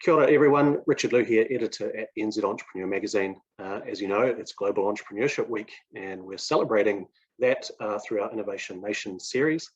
Kia ora everyone, Richard Liu here, editor at NZ Entrepreneur Magazine. As you know, it's Global Entrepreneurship Week and we're celebrating that through our Innovation Nation series.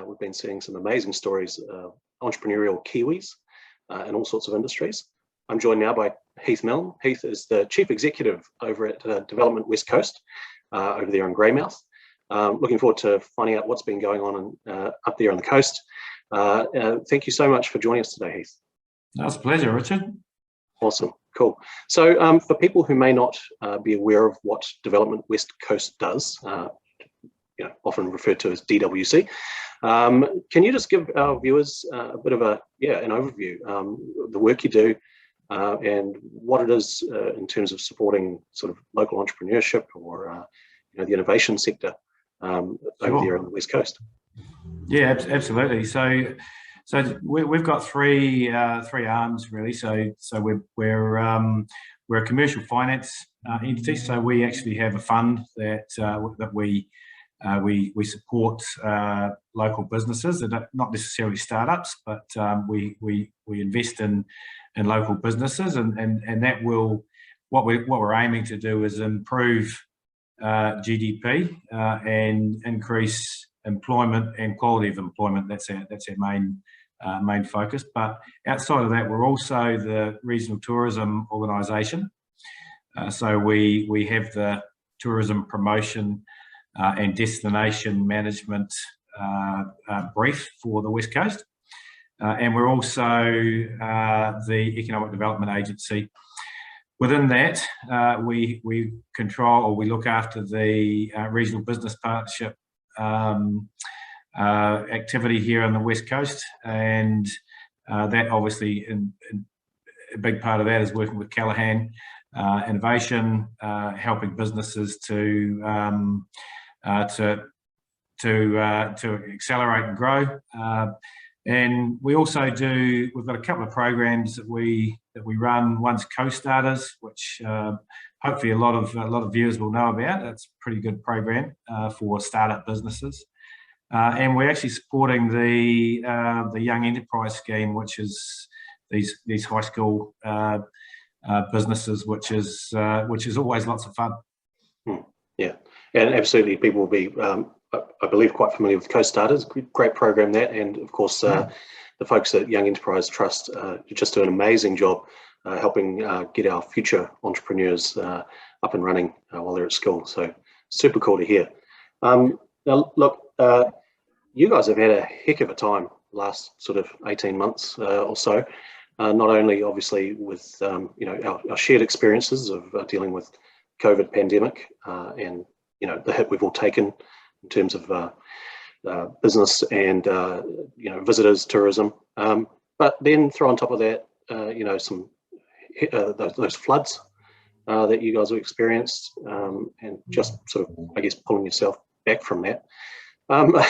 We've been seeing some amazing stories of entrepreneurial Kiwis in all sorts of industries. I'm joined now by Heath Milne. Heath is the Chief Executive over at Development West Coast over there in Greymouth. Looking forward to finding out what's been going on up there on the coast. Thank you so much for joining us today, Heath. That's a pleasure, Richard. Awesome, cool. So for people who may not be aware of what Development West Coast does, often referred to as DWC, can you just give our viewers a bit of an overview, the work you do, and what it is in terms of supporting sort of local entrepreneurship or the innovation sector over there on the West Coast? Yeah, absolutely. So we've got three arms really. So we're a commercial finance entity. So we actually have a fund that we support local businesses that are not necessarily startups, but we invest in local businesses, and that will what we're aiming to do is improve GDP and increase employment and quality of employment. That's our main focus. But outside of that, we're also the regional tourism organisation. So we have the tourism promotion and destination management brief for the West Coast, and we're also the economic development agency. Within that, we control, or we look after the regional business partnership activity here on the West Coast, and that obviously a big part of that is working with Callaghan Innovation, helping businesses to accelerate and grow. And we also we've got a couple of programs that we run. One's Co-Starters, which hopefully a lot of viewers will know about. It's a pretty good program for startup businesses. And we're actually supporting the Young Enterprise Scheme, which is these high school businesses, which is always lots of fun. Yeah, and absolutely, people will be, I believe, quite familiar with Co-Starters. Great program that, and of course, the folks at Young Enterprise Trust just do an amazing job helping get our future entrepreneurs up and running while they're at school. So super cool to hear. Now, look, you guys have had a heck of a time last sort of 18 months or so. Not only obviously with our shared experiences of dealing with COVID pandemic and the hit we've all taken in terms of business and visitors, tourism, but then throw on top of that some those floods that you guys have experienced, and just sort of, I guess, pulling yourself back from that. How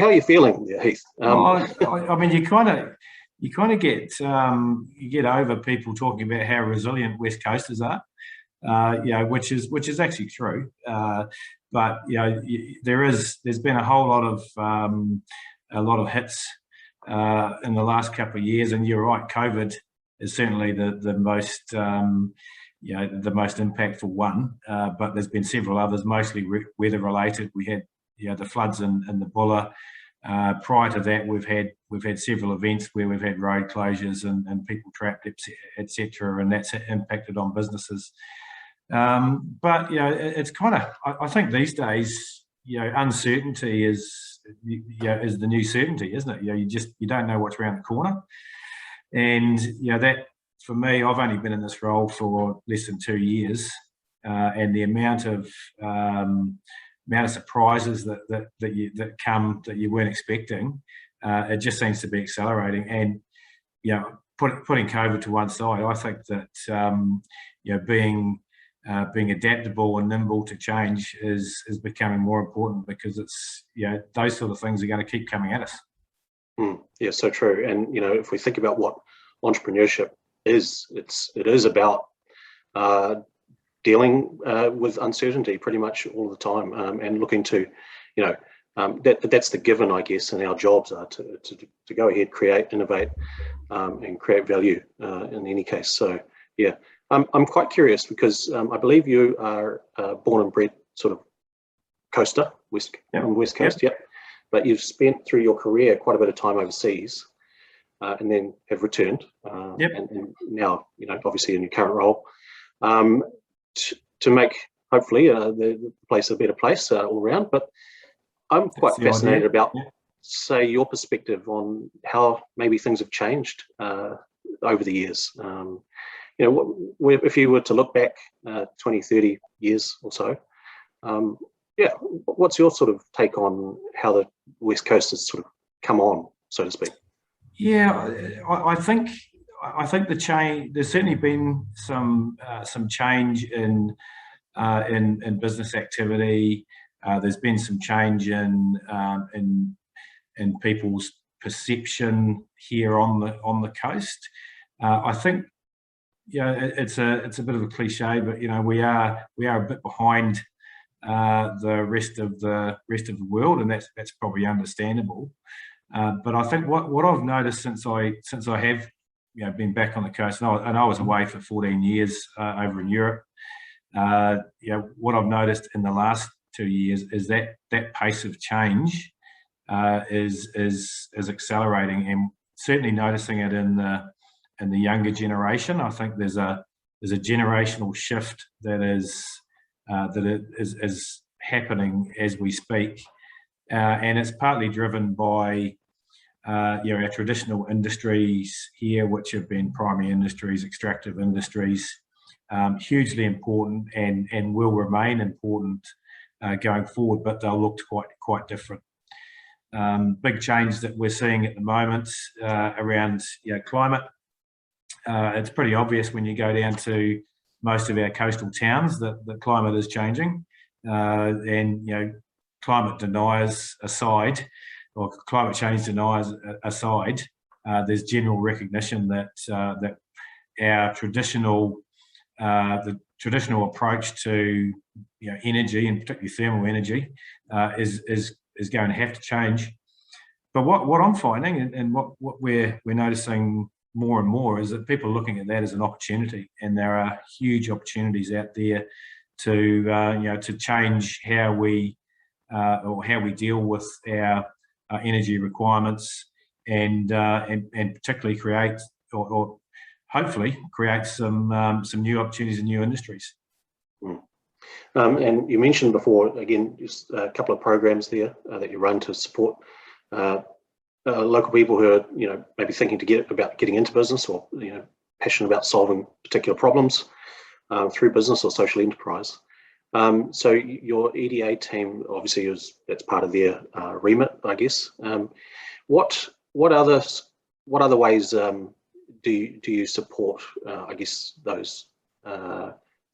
are you feeling, Heath? I mean, you kind of get over people talking about how resilient West Coasters are, which is actually true. But there's been a whole lot of hits in the last couple of years, and you're right, COVID is certainly the most the most impactful one. But there's been several others, mostly weather related. We had the floods in the Buller. Prior to that, we've had several events where we've had road closures and people trapped, etc., and that's impacted on businesses. But it's kind of, I think these days, uncertainty is the new certainty, isn't it? You don't know what's around the corner, and that, for me, I've only been in this role for less than 2 years, and the amount of surprises that come that you weren't expecting, it just seems to be accelerating. And putting COVID to one side, I think that being adaptable and nimble to change is becoming more important, because it's those sort of things are going to keep coming at us. Yeah, so true. And if we think about what entrepreneurship is, it is about dealing with uncertainty pretty much all the time, and looking to that's the given, I guess, in our jobs are to go ahead, create, innovate, and create value in any case. So yeah, I'm quite curious because I believe you are born and bred sort of coaster, on the West Coast, yep. But you've spent through your career quite a bit of time overseas, and then have returned, and now, obviously in your current role, to make hopefully the place a better place all around. But I'm quite fascinated about, say, your perspective on how maybe things have changed over the years. If you were to look back 20, 30 years or so, what's your sort of take on how the West Coast has sort of come on, so to speak? Yeah, I think the change. There's certainly been some change in business activity. There's been some change in people's perception here on the coast. I think it's a bit of a cliche, but we are a bit behind the rest of the world, and that's probably understandable. But I think what I've noticed since I have been back on the coast, and I was away for 14 years over in Europe. What I've noticed in the last 2 years is that pace of change is accelerating, and certainly noticing it in the younger generation. I think there's a generational shift that is happening as we speak, and it's partly driven by our traditional industries here, which have been primary industries, extractive industries, hugely important and will remain important going forward, but they'll look quite different. Big change that we're seeing at the moment around climate. It's pretty obvious when you go down to most of our coastal towns that the climate is changing, and climate deniers aside, or climate change deniers aside, there's general recognition that our traditional approach to energy, and particularly thermal energy, is going to have to change. But what I'm finding, and what we're noticing more and more, is that people are looking at that as an opportunity, and there are huge opportunities out there to change how we deal with our energy requirements, and particularly create or hopefully create some new opportunities in new industries. And you mentioned before, again, just a couple of programs there that you run to support local people who are maybe thinking about getting into business, or passionate about solving particular problems through business or social enterprise. So your EDA team, obviously, that's part of their remit, I guess. What other ways do you support, I guess, those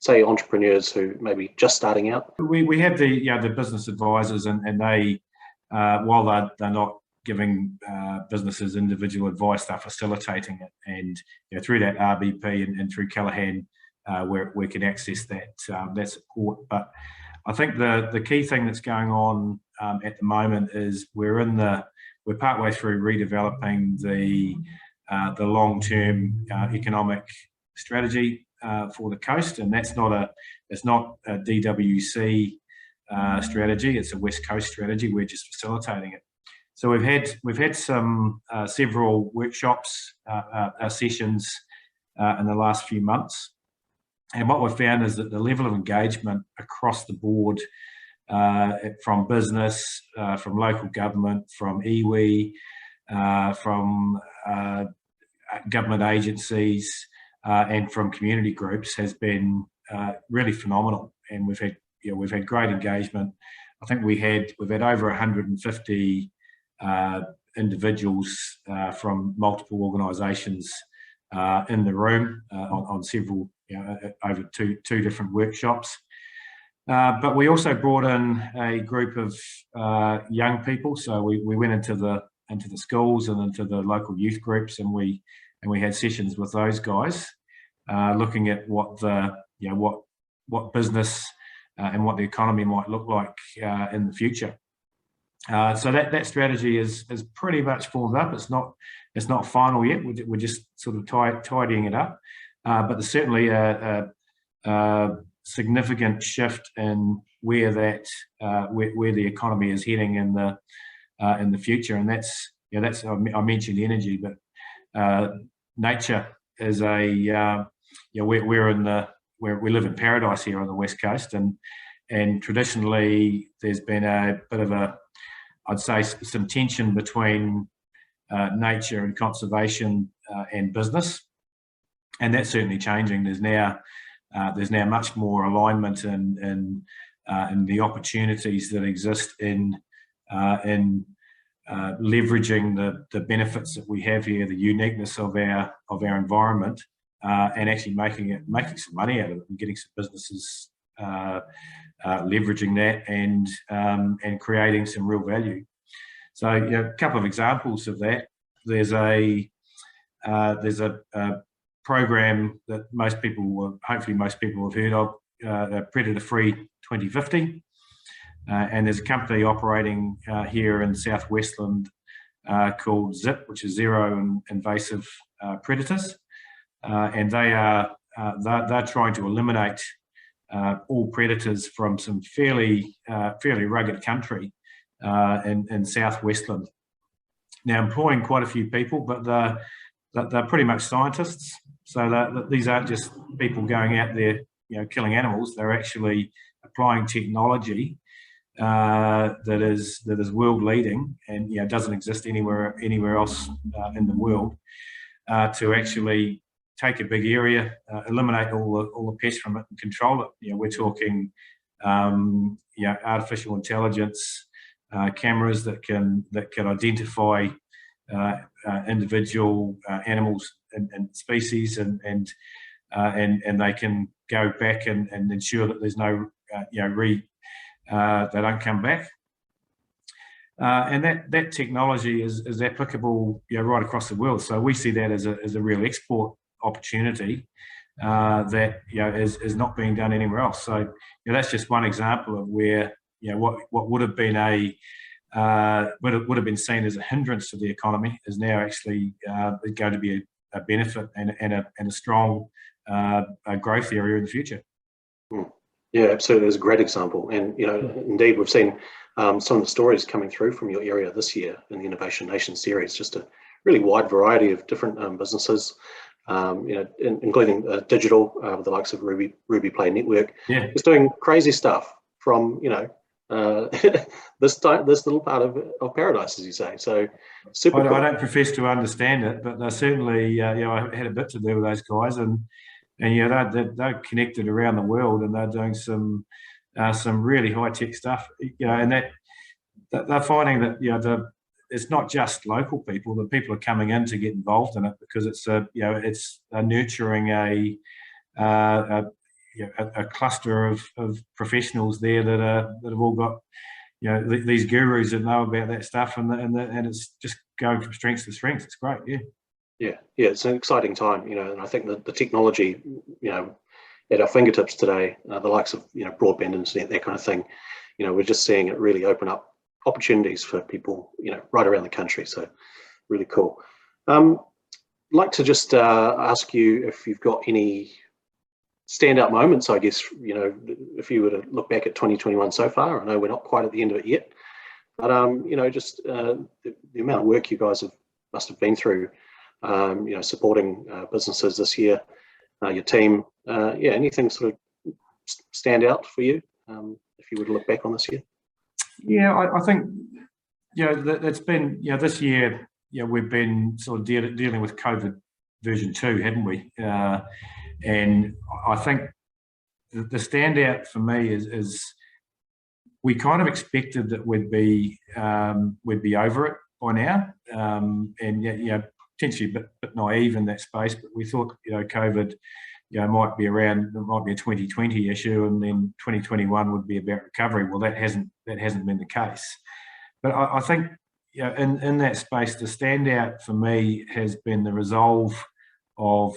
say entrepreneurs who may be just starting out? We have the business advisors, and they, while they're not giving businesses individual advice, they're facilitating it, and through that RBP and through Callaghan, where we can access that support. But I think the key thing that's going on at the moment is we're partway through redeveloping the long-term economic strategy for the coast, and it's not a DWC strategy; it's a West Coast strategy. We're just facilitating it. So we've had several workshops, sessions in the last few months. And what we've found is that the level of engagement across the board, from business, from local government, from iwi, from government agencies, and from community groups, has been really phenomenal. And we've had great engagement. I think we've had over 150 individuals from multiple organisations in the room on several. Over two different workshops, but we also brought in a group of young people. So we went into the schools and into the local youth groups, and we had sessions with those guys, looking at what business and what the economy might look like in the future. So that strategy is pretty much formed up. It's not final yet. We're just sort of tidying it up. But there's certainly a significant shift in where where the economy is heading in the future, and that's I mentioned energy, but nature is we live in paradise here on the West Coast, and traditionally there's been a bit of I'd say some tension between nature and conservation and business, and that's certainly changing. There's now much more alignment in the opportunities that exist in leveraging the benefits that we have here, the uniqueness of our environment, and actually making some money out of it and getting some businesses leveraging that and creating some real value. So a couple of examples of that. There's a program that hopefully most people have heard of, Predator Free 2050. And there's a company operating here in South Westland called ZIP, which is Zero Invasive Predators, and they're trying to eliminate all predators from some fairly rugged country in South Westland. Now, employing quite a few people, but they're pretty much scientists. So these aren't just people going out there, killing animals. They're actually applying technology that is world leading and doesn't exist anywhere else in the world, to actually take a big area, eliminate all the pests from it, and control it. We're talking artificial intelligence, cameras that can identify individual animals and species, and they can go back and ensure that there's no they don't come back. And that technology is applicable right across the world. So we see that as a real export opportunity that is not being done anywhere else. So that's just one example of where what would have been would have been seen as a hindrance to the economy is now actually going to be a benefit and a strong growth area in the future. Yeah, absolutely. It's a great example. And, indeed, we've seen some of the stories coming through from your area this year in the Innovation Nation series, just a really wide variety of different businesses, including digital, with the likes of Ruby Play Network. Yeah. It's doing crazy stuff from, this little part of paradise, as you say. So super cool. I don't profess to understand it, but they're certainly, I had a bit to do with those guys, and they're connected around the world, and they're doing some really high tech stuff. And that they're finding that it's not just local people. The people are coming in to get involved in it because it's nurturing a cluster of professionals there that have all got these gurus that know about that stuff, and it's just going from strength to strength. It's great. Yeah, it's an exciting time, and I think that the technology, at our fingertips today, the likes of broadband internet, that kind of thing, we're just seeing it really open up opportunities for people, right around the country. So really cool. I'd like to just ask you if you've got any standout moments, I guess, if you were to look back at 2021 so far. I know we're not quite at the end of it yet, but just the amount of work you guys must have been through, supporting businesses this year, your team, anything sort of stand out for you, if you were to look back on this year? Yeah, I think that's been this year. We've been sort of dealing with COVID version 2, haven't we? And I think the standout for me is we kind of expected that we'd be over it by now, and potentially a bit naive in that space, but we thought COVID might be around, it might be a 2020 issue, and then 2021 would be about recovery. Well, that hasn't been the case. But I think in that space, the standout for me has been the resolve of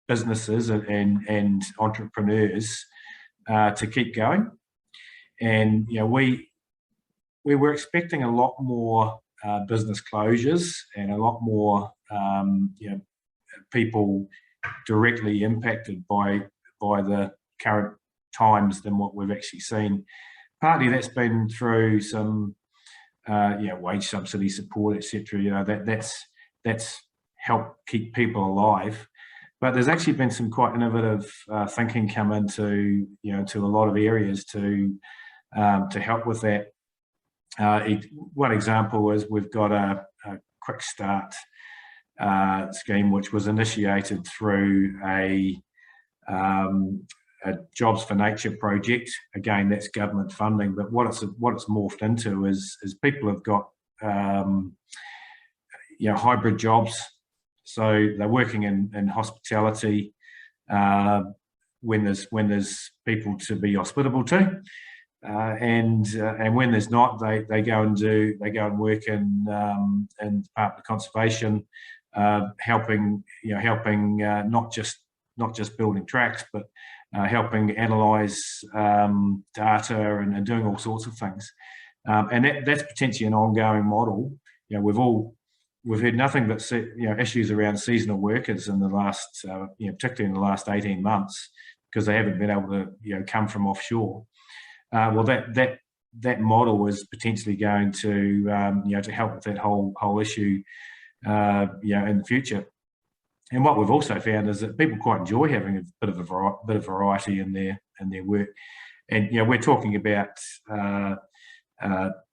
businesses and entrepreneurs to keep going. And we we were expecting a lot more business closures and a lot more people directly impacted by the current times than what we've actually seen. Partly that's been through some wage subsidy support, etc. That's helped keep people alive. But there's actually been some quite innovative thinking come into to a lot of areas to help with that. One example is we've got a quick start scheme which was initiated through a Jobs for Nature project. Again, that's government funding, but what it's morphed into is people have got hybrid jobs. So they're working in hospitality when there's people to be hospitable to, and when there's not, they go and work in Department of Conservation, helping not just building tracks, but helping analyse data and doing all sorts of things, and that's potentially an ongoing model. We've had nothing but issues around seasonal workers in the last, particularly in the last 18 months, because they haven't been able to come from offshore. Well, that model is potentially going to to help with that whole issue in the future. And what we've also found is that people quite enjoy having a bit of variety in their work. And we're talking about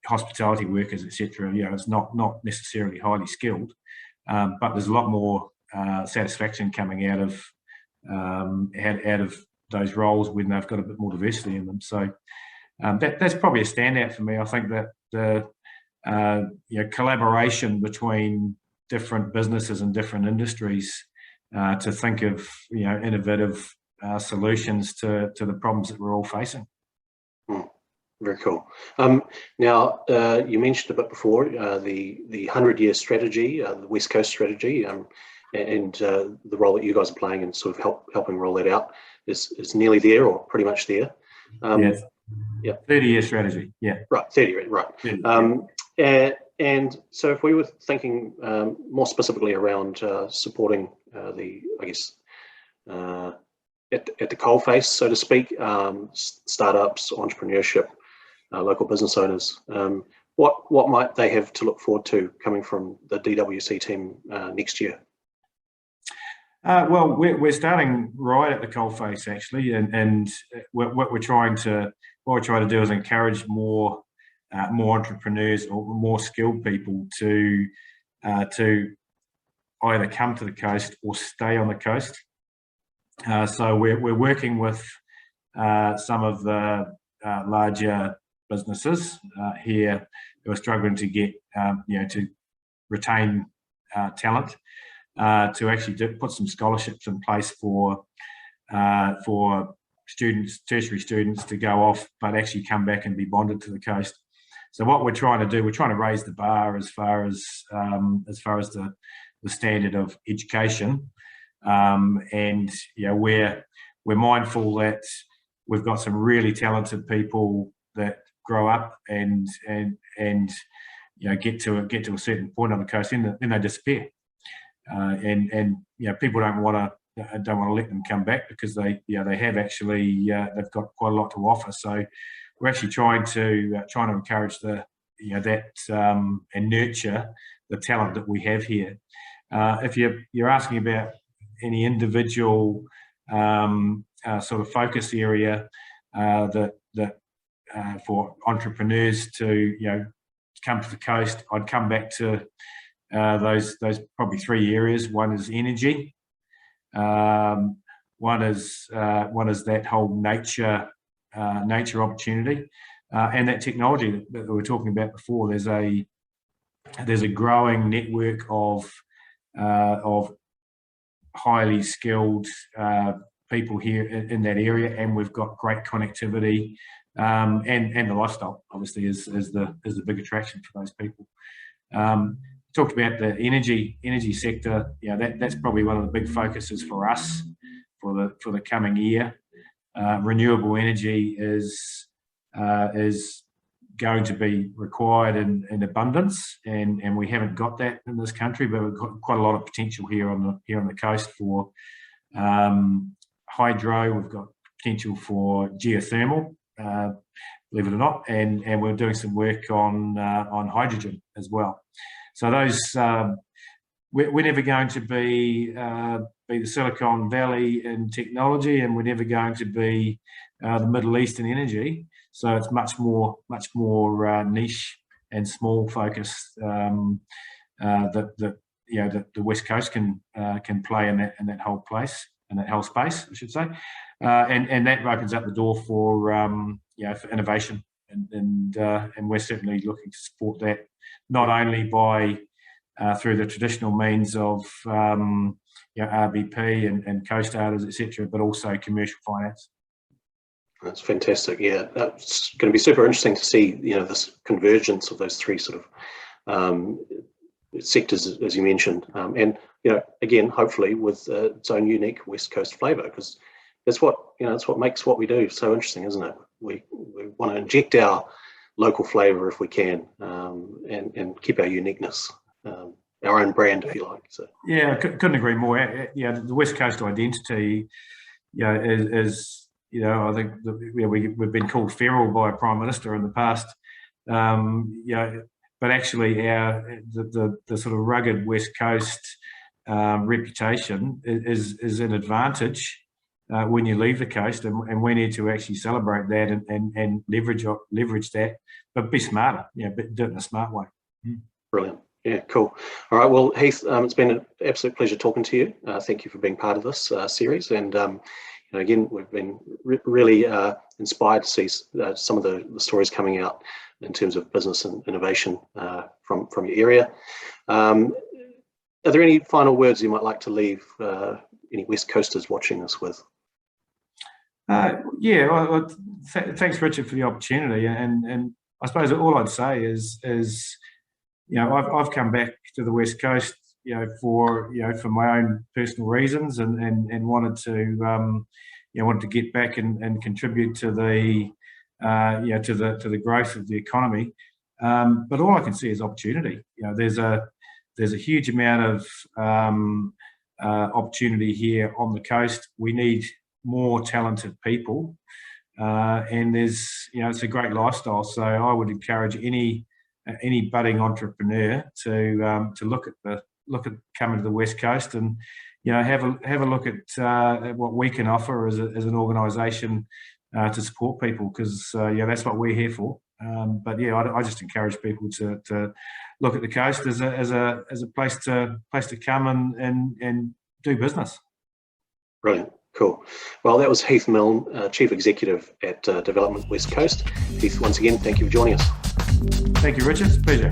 hospitality workers, etc. It's not necessarily highly skilled, but there's a lot more satisfaction coming out of those roles when they've got a bit more diversity in them. So that's probably a standout for me. I think that the collaboration between different businesses and different industries to think of innovative solutions to the problems that we're all facing. Very cool. Now, you mentioned a bit before the 100-year strategy, the West Coast strategy, and the role that you guys are playing in sort of helping roll that out is nearly there or pretty much there. Yes. Yeah. 30-year strategy. Yeah. Right. 30. Right. Yeah. And so, if we were thinking more specifically around supporting at the coalface, so to speak, startups, entrepreneurship, local business owners, what might they have to look forward to coming from the DWC team next year? Well, we're starting right at the coalface actually, and what we're trying to do is encourage more entrepreneurs or more skilled people to either come to the coast or stay on the coast. So we're working with some of the larger businesses here who are struggling to get to retain talent, to actually put some scholarships in place for students, tertiary students, to go off but actually come back and be bonded to the coast. So what we're trying to do, we're trying to raise the bar as far as the standard of education, and we're mindful that we've got some really talented people that grow up and get to a certain point on the coast, and then they disappear, and people don't want to let them come back because they have actually they've got quite a lot to offer. So we're actually trying to encourage and nurture the talent that we have here. If you're asking about any individual sort of focus area that for entrepreneurs to come to the coast, I'd come back to those probably three areas. One is energy. One is that whole nature opportunity, and that technology that we were talking about before. There's a growing network of highly skilled people here in that area, and we've got great connectivity, and the lifestyle obviously is the big attraction for those people. Talked about the energy sector. That's probably one of the big focuses for us for the coming year. Renewable energy is going to be required in abundance, and we haven't got that in this country, but we've got quite a lot of potential here on the coast for hydro. We've got potential for geothermal, believe it or not, and we're doing some work on hydrogen as well. So those we're never going to be the Silicon Valley in technology, and we're never going to be the Middle East in energy. So it's much more niche and small focused that the West Coast can play in that whole place, in that whole space, I should say, and that opens up the door for for innovation, and we're certainly looking to support that, not only by through the traditional means of RBP and co-starters, etc., but also commercial finance. That's fantastic. Yeah, that's going to be super interesting to see, this convergence of those three sort of sectors, as you mentioned, and again, hopefully with its own unique West Coast flavour, because that's what makes what we do so interesting, isn't it? We want to inject our local flavour if we can, and keep our uniqueness, our own brand, if you like. So yeah, I couldn't agree more. The West Coast identity, is. I think we've been called feral by a prime minister in the past, but actually the sort of rugged West Coast reputation is an advantage when you leave the coast, and we need to actually celebrate that and leverage that, but be smarter, but do it in a smart way. Brilliant. Yeah, cool. All right, well, Heath, it's been an absolute pleasure talking to you. Thank you for being part of this series, and again, we've been really inspired to see some of the stories coming out in terms of business and innovation from your area. Are there any final words you might like to leave any West Coasters watching us with? Well, thanks, Richard, for the opportunity. And I suppose all I'd say is I've come back to the West Coast, for my own personal reasons, and wanted to get back and contribute to the to the growth of the economy. But all I can see is opportunity. There's a huge amount of opportunity here on the coast. We need more talented people, and there's it's a great lifestyle. So I would encourage any budding entrepreneur to look at coming to the West Coast, and have a look at what we can offer as an organisation to support people, because that's what we're here for. But I just encourage people to look at the coast as a place to come and do business. Brilliant. Cool. Well, that was Heath Milne, Chief Executive at Development West Coast. Heath, once again, thank you for joining us. Thank you, Richard. It's a pleasure.